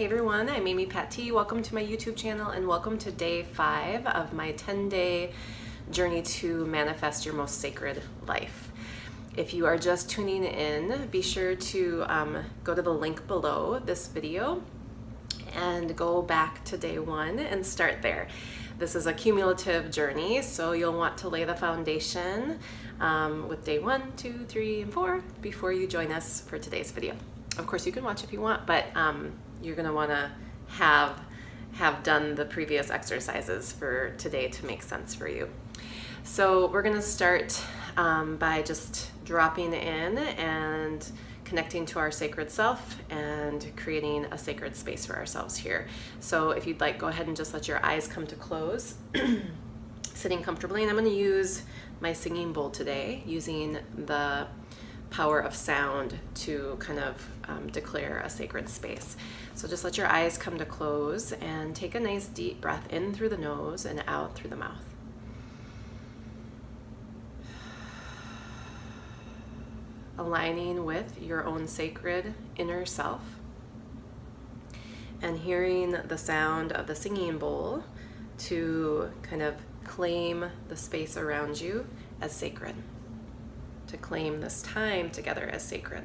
Hey everyone, I'm Amy Patee. Welcome to my YouTube channel and welcome to day 5 of my 10-day journey to manifest your most sacred life. If you are just tuning in, be sure to go to the link below this video and go back to day 1 and start there. This is a cumulative journey, so you'll want to lay the foundation with day 1, 2, 3, and 4 before you join us for today's video. Of course, you can watch if you want, but you're going to want to have done the previous exercises for today to make sense for you. So we're going to start by just dropping in and connecting to our sacred self and creating a sacred space for ourselves here. So if you'd like, go ahead and just let your eyes come to close, sitting comfortably. And I'm going to use my singing bowl today, using the power of sound to kind of declare a sacred space. So just let your eyes come to close and take a nice deep breath in through the nose and out through the mouth. Aligning with your own sacred inner self and hearing the sound of the singing bowl to kind of claim the space around you as sacred, to claim this time together as sacred.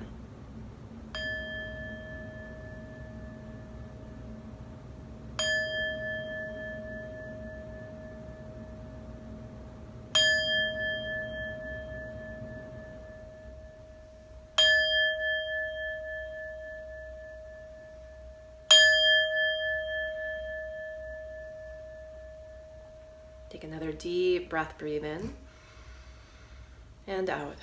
Take another deep breath, breathe in and out.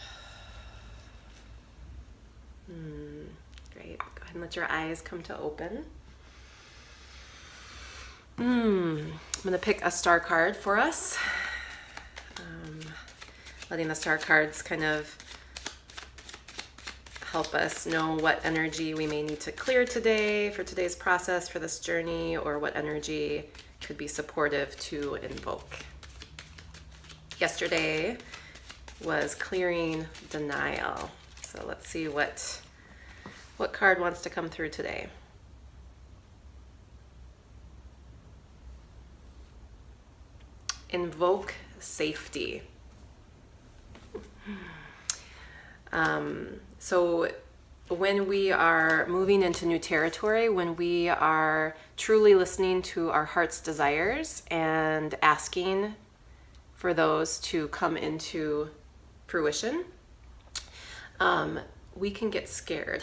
Great. Go ahead and let your eyes come to open. I'm going to pick a star card for us. Letting the star cards kind of help us know what energy we may need to clear today for today's process, for this journey, or what energy could be supportive to invoke. Yesterday was clearing denial. So let's see what card wants to come through today. Invoke safety. So when we are moving into new territory, when we are truly listening to our heart's desires and asking for those to come into fruition, we can get scared.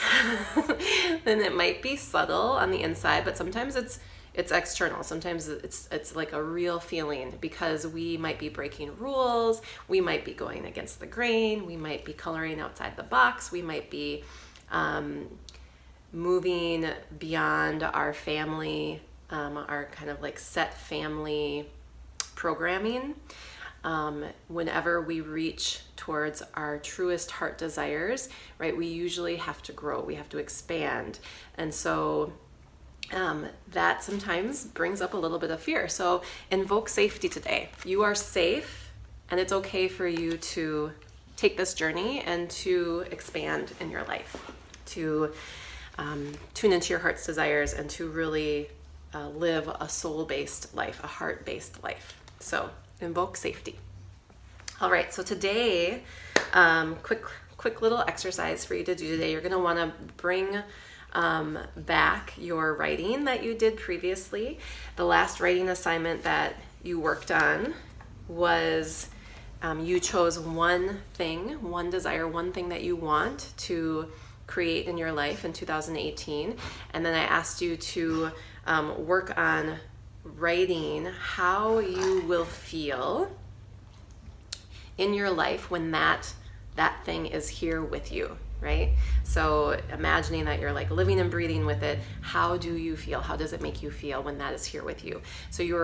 And it might be subtle on the inside, but sometimes it's external. Sometimes it's like a real feeling, because we might be breaking rules, we might be going against the grain, we might be coloring outside the box, we might be moving beyond our family, our kind of like set family programming. Whenever we reach towards our truest heart desires, right, we usually have to grow, we have to expand. And so that sometimes brings up a little bit of fear. So invoke safety today. You are safe, and it's okay for you to take this journey and to expand in your life, to tune into your heart's desires and to really live a soul-based life, a heart-based life. So invoke safety. All right, so today, quick little exercise for you to do today. You're going to want to bring back your writing that you did previously. The last writing assignment that you worked on was you chose one thing, one desire, one thing that you want to create in your life in 2018. And then I asked you to work on writing how you will feel in your life when that thing is here with you, right? So imagining that you're like living and breathing with it, how do you feel? How does it make you feel when that is here with you? So you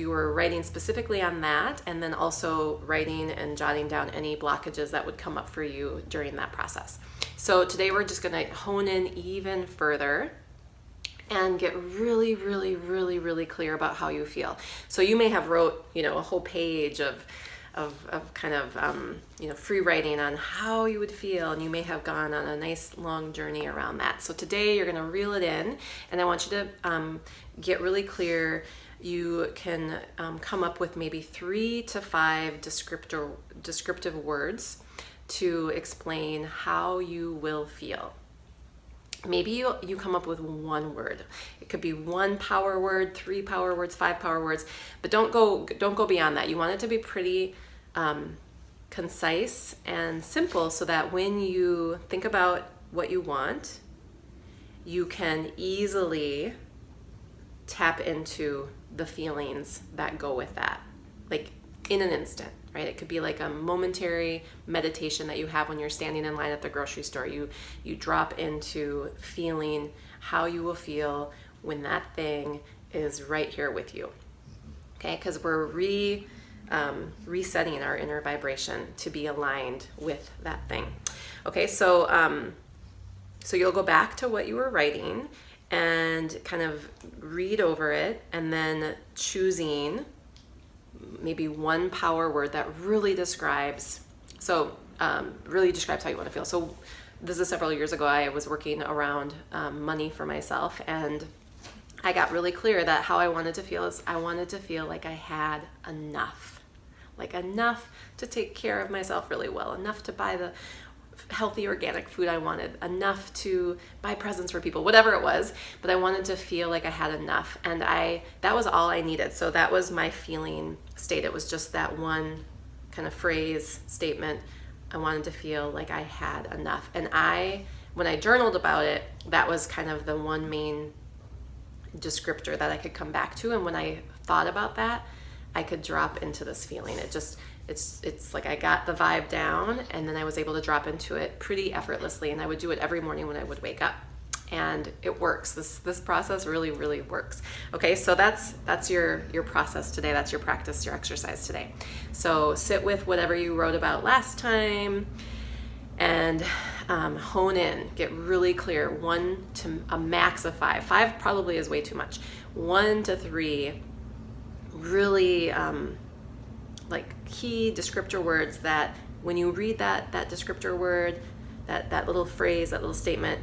were writing specifically on that, and then also writing and jotting down any blockages that would come up for you during that process. So today we're just going to hone in even further and get really, really, really, really clear about how you feel. So you may have wrote, a whole page of kind of free writing on how you would feel, and you may have gone on a nice long journey around that. So today you're going to reel it in, and I want you to get really clear. You can come up with maybe 3 to 5 descriptive words to explain how you will feel. Maybe you come up with 1 word. It could be 1 power word, 3 power words, 5 power words, but don't go beyond that. You want it to be pretty concise and simple, so that when you think about what you want, you can easily tap into the feelings that go with that, like in an instant, right? It could be like a momentary meditation that you have when you're standing in line at the grocery store. You drop into feeling how you will feel when that thing is right here with you, okay? Because we're resetting our inner vibration to be aligned with that thing. Okay, so you'll go back to what you were writing and kind of read over it, and then choosing maybe 1 power word that really describes how you want to feel. So this is several years ago. I was working around money for myself, and I got really clear that how I wanted to feel is I wanted to feel like I had enough to take care of myself really well, enough to buy the healthy organic food I wanted, enough to buy presents for people, whatever it was, but I wanted to feel like I had enough, and that was all I needed. So that was my feeling state. It was just that one kind of phrase, statement. I wanted to feel like I had enough. And when I journaled about it, that was kind of the one main descriptor that I could come back to, and when I thought about that, I could drop into this feeling. It's like I got the vibe down, and then I was able to drop into it pretty effortlessly, and I would do it every morning when I would wake up, and it works. This process really, really works. Okay, so that's your process today. That's your practice, your exercise today. So sit with whatever you wrote about last time, and hone in, get really clear. 1 to a max of 5. 5 probably is way too much. 1 to 3 really like key descriptor words that when you read that descriptor word, that little phrase, that little statement,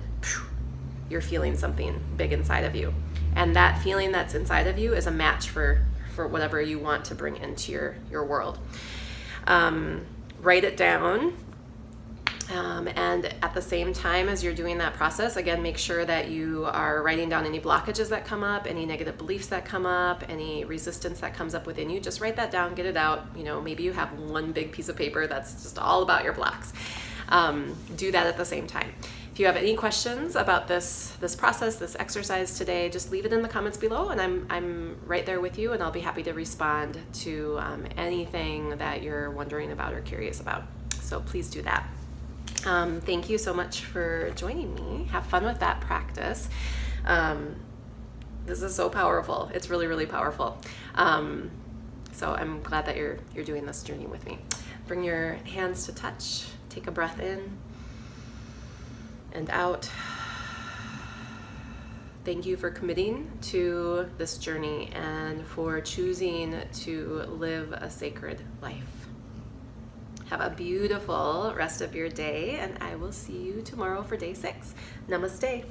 you're feeling something big inside of you. And that feeling that's inside of you is a match for whatever you want to bring into your world. Write it down. And at the same time as you're doing that process, again, make sure that you are writing down any blockages that come up, any negative beliefs that come up, any resistance that comes up within you. Just write that down, get it out. Maybe you have 1 big piece of paper that's just all about your blocks. Do that at the same time. If you have any questions about this process, this exercise today, just leave it in the comments below, and I'm right there with you, and I'll be happy to respond to anything that you're wondering about or curious about. So please do that. Thank you so much for joining me. Have fun with that practice. This is so powerful. It's really, really powerful. So I'm glad that you're doing this journey with me. Bring your hands to touch. Take a breath in and out. Thank you for committing to this journey and for choosing to live a sacred life. Have a beautiful rest of your day, and I will see you tomorrow for day 6. Namaste.